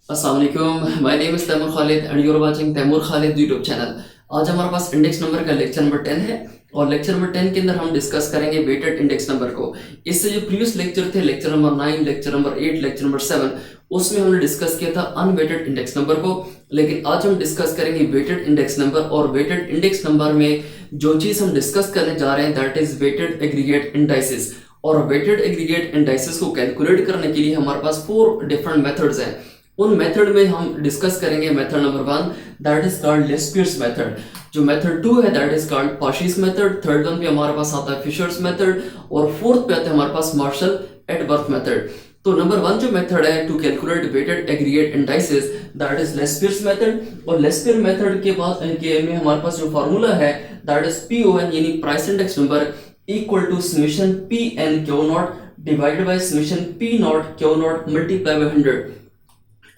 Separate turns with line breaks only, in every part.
अस्सलाम वालेकुम, my name is Taimur Khalid and you are watching Taimur Khalid YouTube channel. आज हमारे पास इंडेक्स नंबर का लेक्चर नंबर 10 है और लेक्चर नंबर 10 के अंदर हम डिस्कस करेंगे वेटेड इंडेक्स नंबर को। इससे जो प्रीवियस लेक्चर थे, lecture number 9, lecture number 8, lecture number 7, उसमें हमने डिस्कस किया था अनवेटेड इंडेक्स नंबर को। लेकिन आज हम डिस्कस करेंगे वेटेड इंडेक्स नंबर, और वेटेड इंडेक्स नंबर में जो चीज़ हम डिस्कस करने जा रहे हैं that is weighted aggregate indices. और वेटेड एग्रीगेट इंडाइसिस को कैलकुलेट करने के लिए हमारे पास 4 डिफरेंट मेथड्स हैं। उन मेथड में हम डिस्कस करेंगे method number 1 that is called Laspeyres method. जो मेथड 2 है that is called Paasche's method. Third one पे हमारे पास आता है फिशर्स मेथड, और फोर्थ पे आता है हमारे पास मार्शल एडवर्थ मेथड। तो नंबर 1 जो मेथड है to calculate weighted aggregate indices that is Laspeyres method. और लेस्पियर मेथड के बाद में हमारे पास जो फार्मूला है दैट इज PON यानी price index number equal to summation PN Q nought divided by summation P nought Q nought multiply by 100।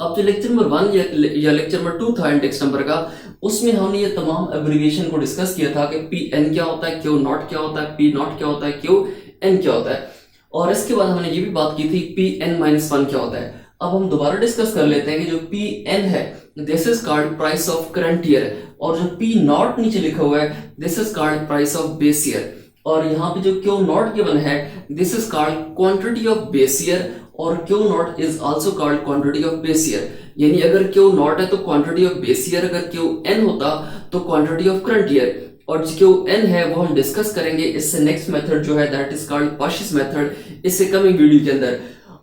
अब जो लेक्चर नंबर 1 या लेक्चर नंबर 2 था इंडेक्स नंबर का, उसमें हमने ये तमाम एब्रिविएशन को डिस्कस किया था कि PN क्या होता है, क्यू नॉट क्या होता है, P नॉट क्या होता है, QN क्या होता है। और इसके बाद हमने ये भी बात की थी PN-1 क्या होता है। अब हम दोबारा डिस्कस कर लेते हैं कि जो PN है this is called price of current year, और जो P नॉट नीचे लिखा हुआ है this is called price of base year. और यहाँ पे जो क्यू नॉट गिवन है this is called quantity of base year, और Q naught is also called quantity of base year. यानी अगर क्यू नॉट है तो क्वांटिटी ऑफ बेस ईयर, अगर क्यू एन होता तो क्वांटिटी ऑफ करंट ईयर, और जो क्यू एन है वो हम डिस्कस करेंगे इससे नेक्स्ट मेथड जो है that is called Paasche's method, इससे कमिंग वीडियो के अंदर।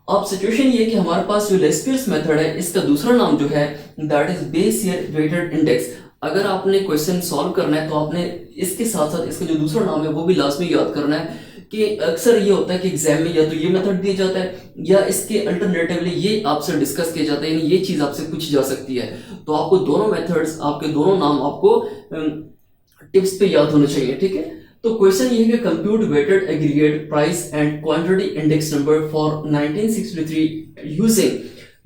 अब सिचुएशन ये कि हमारे पास जो लेस्पियर्स मेथड है इसका दूसरा नाम जो है that is base year weighted index. अगर आपने क्वेश्चन सॉल्व करना है तो आपने इसके साथ साथ इसका जो दूसरा नाम है वो भी लाजमी याद करना है। कि अक्सर ये होता है कि एग्जाम में या तो ये मेथड दिया जाता है या इसके अल्टरनेटिवली ये आपसे डिस्कस किया जाता है, यानी ये चीज आपसे पूछी जा सकती है। तो आपको दोनों मेथड्स, आपके दोनों नाम आपको टिप्स पे याद होने चाहिए, ठीक है। तो क्वेश्चन ये है कि compute weighted aggregate price and quantity index number for 1963 using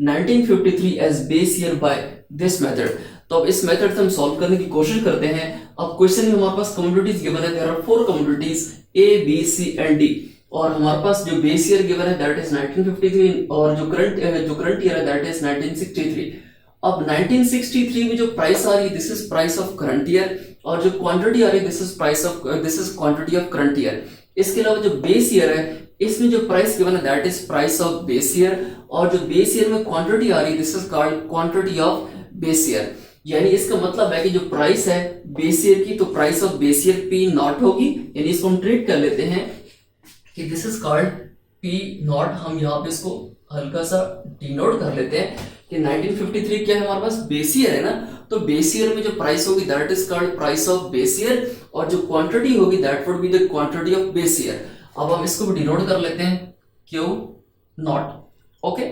1953 as base year by this method. तो अब इस मेथड से हम सॉल्व करने की कोशिश करते हैं। अब क्वेश्चन में हमारे पास कम्युनिटीज गिवन है, there are 4 communities A, B, C and D, और हमारे पास जो बेस ईयर गिवन है दैट इज 1953, और जो करंट ईयर है दैट इज 1963। अब 1963 में जो प्राइस आ रही है this is price of current year, और जो क्वांटिटी आ रही है this is quantity of current year. इसके अलावा जो बेस ईयर है इसमें जो प्राइस गिवन है that is price of base year, और जो बेस ईयर में क्वांटिटी आ रही है this is called quantity of base year. यानी इसका मतलब है कि जो प्राइस है बेस ईयर की तो price of base year P not होगी, यानी इसको हम ट्रीट कर लेते हैं कि this is called P not. हम यहाँ पे इसको हल्का सा डिनोट कर लेते हैं कि 1953 क्या है हमारे पास बेस ईयर है ना, तो बेस ईयर में जो प्राइस होगी that is called price of base year, और जो क्वांटिटी होगी that would be the quantity of base year. अब हम इसको भी डिनोट कर लेते हैं Q नॉट, ओके।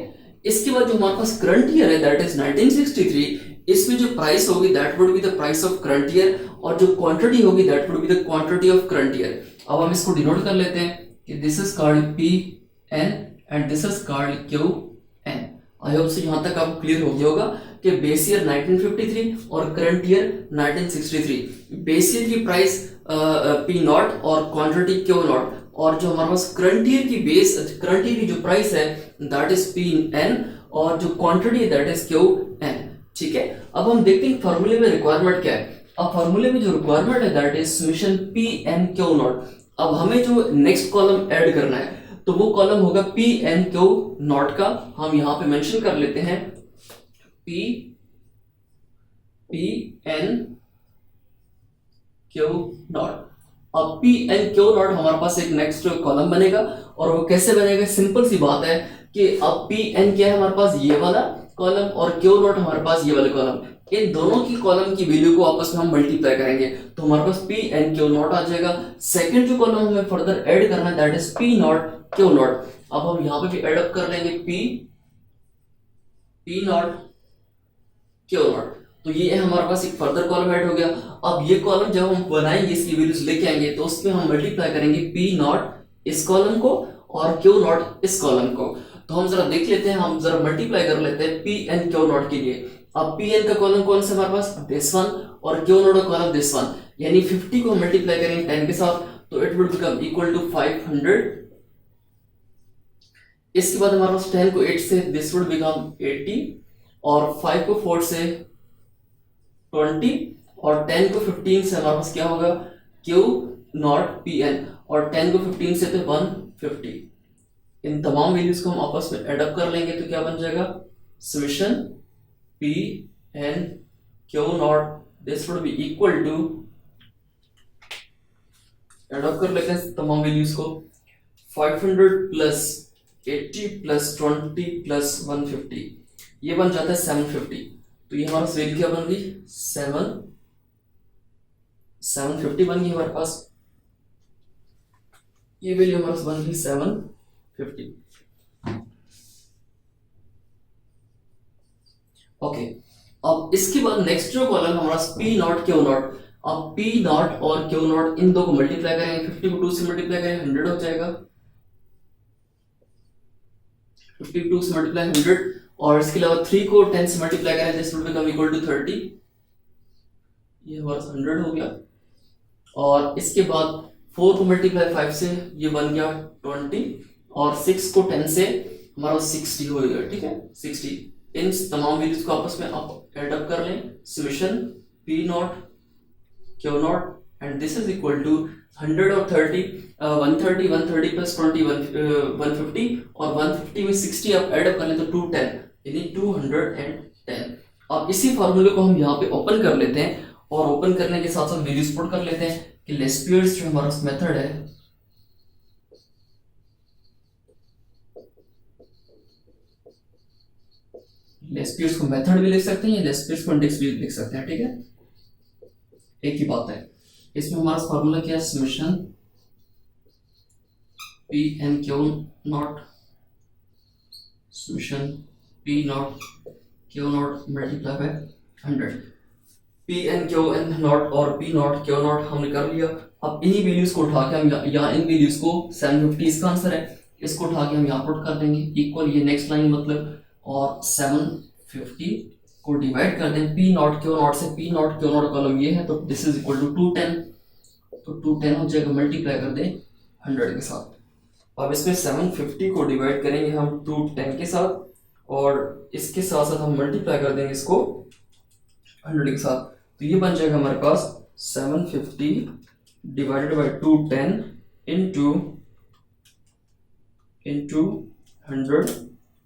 इसके बाद जो हमारे पास करंट ईयर है दैट इज 1963, इसमें जो प्राइस होगी that would be the price of current year, और जो क्वांटिटी होगी that would be the quantity of current year. अब हम इसको डिनोट कर लेते हैं कि this is called PN and this is called QN। I hope से यहां तक आपको क्लियर हो गया होगा कि बेस ईयर 1953 और करंट ईयर 1963। बेस ईयर की प्राइस P नॉट और क्वांटिटी Q नॉट, और जो हमारे पास करंट ईयर की जो प्राइस है दैट इज PN, और जो क्वांटिटी दैट इज QN, ठीक है। अब हम देखते हैं फॉर्मूले में रिक्वायरमेंट क्या है। अब फॉर्मूले में जो रिक्वायरमेंट है that is summation PN Q not. अब हमें जो नेक्स्ट कॉलम ऐड करना है तो वो कॉलम होगा PN Q नॉट का। हम यहां पे मेंशन कर लेते हैं PN Q नॉट। अब PN Q नॉट हमारे पास एक नेक्स्ट कॉलम बनेगा, और वो कैसे बनेगा, सिंपल सी बात है कि अब PN क्या है हमारे पास ये वाला कॉलम, और Q नॉट हमारे पास ये वाले कॉलम। इन दोनों की कॉलम की वैल्यू को आपस में हम मल्टीप्लाई करेंगे तो हमारे पास PN Q नॉट आ जाएगा। सेकंड जो कॉलम हमें फर्दर ऐड करना है that is P naught Q not. अब हम यहां पे भी ऐड अप कर लेंगे P नॉट Q नॉट, तो ये हमारे पास एक फर्दर कॉलम ऐड हो गया। अब ये कॉलम जब हम बनाएंगे इसकी वैल्यूज लेके आएंगे तो उसमें हम मल्टीप्लाई करेंगे P नॉट इस कॉलम को और Q नॉट इस कॉलम को। तो हम जरा देख लेते हैं, हम जरा मल्टीप्लाई कर लेते हैं PN Q नॉट के लिए। अब PN का कॉलम कौन सा हमारे पास दिस वन, और Q नॉट का कॉलम दिस वन, यानी 50 को मल्टीप्लाई करेंगे 10 के साथ तो it would become equal to 500। इसके बाद हमारे पास 10 को 8 से दिस वुड बिकम 80, और 5 को 4 से 20 और 10 को 15 से हमारे पास क्या होगा Q नॉट PN और 10 को 15 से तो 150। इन तमाम वैल्यूज को हम आपस में एडअप कर लेंगे तो क्या बन जाएगा summation PN Q naught this would be equal to, add up कर लेते हैं तमाम वैल्यूज को, 500 प्लस 80 प्लस 20 प्लस 150 ये बन जाता है 750। तो ये हमारा वैल्यू क्या बन गई 750 बन गई हमारे पास, ये वैल्यू हमारे पास बन गई 750। ओके, अब इसके बाद नेक्स्ट जो कॉलम हमारा P नॉट Q नॉट, अब P नॉट और Q नॉट इन दो को मल्टीप्लाई करेंगे, 50 को 2 से मल्टीप्लाई करेंगे 100 हो जाएगा, 52 से मल्टीप्लाई 100 और इसके अलावा 3 को 10 से मल्टीप्लाई करें this will become equal to 30, ये हमारा 100 हो गया। और इसके बाद 4 को मल्टीप्लाई 5 से ये बन गया 20 और 6 को 10 से हमारा 60 हो गया, ठीक है 60। इन तमाम वैल्यूज को आपस में आप एड अप कर लें, summation P naught Q naught and this is equal to 100 और 30 130 130 प्लस 20 150 और 150 में 60 आप एड अप कर लें तो 210 यानी 210। अब इसी फार्मूले को हम यहाँ पे ओपन कर लेते हैं और ओपन करने के साथ साथ वैल्यूज पुट कर लेते हैं कि लेस्पियर्स जो हमारा मेथड है लेस्पियर्स को मेथड भी लिख सकते हैं या लेस्पियर्स को इंडेक्स भी लिख सकते हैं, ठीक है एक ही बात है। इसमें हमारा फार्मूला क्या है summation P and Q not summation P naught Q not multiply by 100। P and Q and not और P नॉट Q नॉट हमने कर लिया। अब इन्हीं वैल्यूज को उठा के हम यहाँ इन वैल्यूज को 750 इसका आंसर है, इसको उठा के हम यहाँ पुट कर देंगे इक्वल ये नेक्स्ट लाइन मतलब, और 750 को डिवाइड कर दें P नॉट Q नॉट से, P naught Q not column ये है तो दिस इज इक्वल टू 210, तो 210 हो जाएगा, मल्टीप्लाई कर दें 100 के साथ। अब इसमें 750 को डिवाइड करेंगे हम 210 के साथ और इसके साथ साथ हम मल्टीप्लाई कर देंगे इसको 100 के साथ, तो ये बन जाएगा हमारे पास 750 divided by 210 into 100,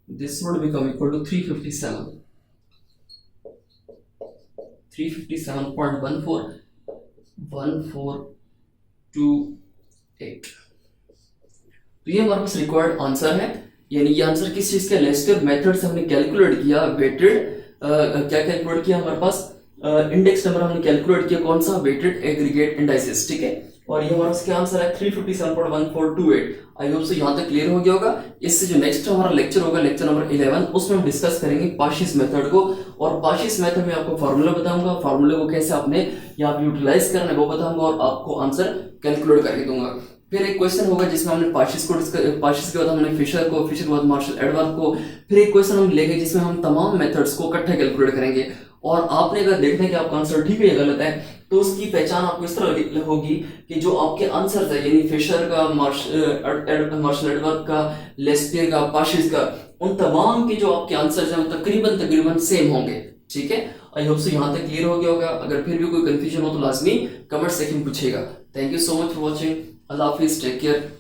this would become equal to 357 357.14 1428। तो ये हमारे पास रिक्वायर्ड आंसर है, यानी ये आंसर किस चीज का लेस्टर मेथड से हमने कैलकुलेट किया, वेटेड क्या कैलकुलेट किया हमारे पास इंडेक्स नंबर हमने कैलकुलेट किया कौन सा वेटेड एग्रीगेट इंडाइसेस, ठीक है। और ये हमारा क्या आंसर है 357.1428। आई होप से यहाँ तक क्लियर हो गया होगा। इससे जो नेक्स्ट हमारा लेक्चर होगा लेक्चर नंबर 11 उसमें हम डिस्कस करेंगे पार्शियस मेथड को, और पार्शियस मेथड में आपको फार्मूला बताऊंगा, फार्मूले को कैसे आपने यहाँ पे यूटिलाइज करना है वो बताऊंगा और आपको आंसर कैलकुलेट करके दूंगा। फिर एक क्वेश्चन होगा जिसमें हमने पार्शियस के बाद हमने फिशर के बाद मार्शल एडवर्ब को, फिर एक क्वेश्चन हम लेंगे जिसमें हम तमाम मेथड्स को इकट्ठे कैलकुलेट करेंगे, और आपने अगर देखना है कि आपका आंसर ठीक है या गलत है तो उसकी पहचान आपको इस तरह होगी कि जो आपके आंसर है यानी फिशर का, मार्शल एडवर्ब का, लेस्पियर का, पार्शियस का, उन तमाम के जो आपके आंसर हैं वो तकरीबन सेम होंगे, ठीक है। आई होप सो यहाँ तक क्लियर हो गया होगा। अगर फिर भी कोई कंफ्यूजन हो तो लाजमी कमेंट सेक्शन में पूछेगा। Thank you so much for watching. अल्लाह हाफिज, टेक केयर।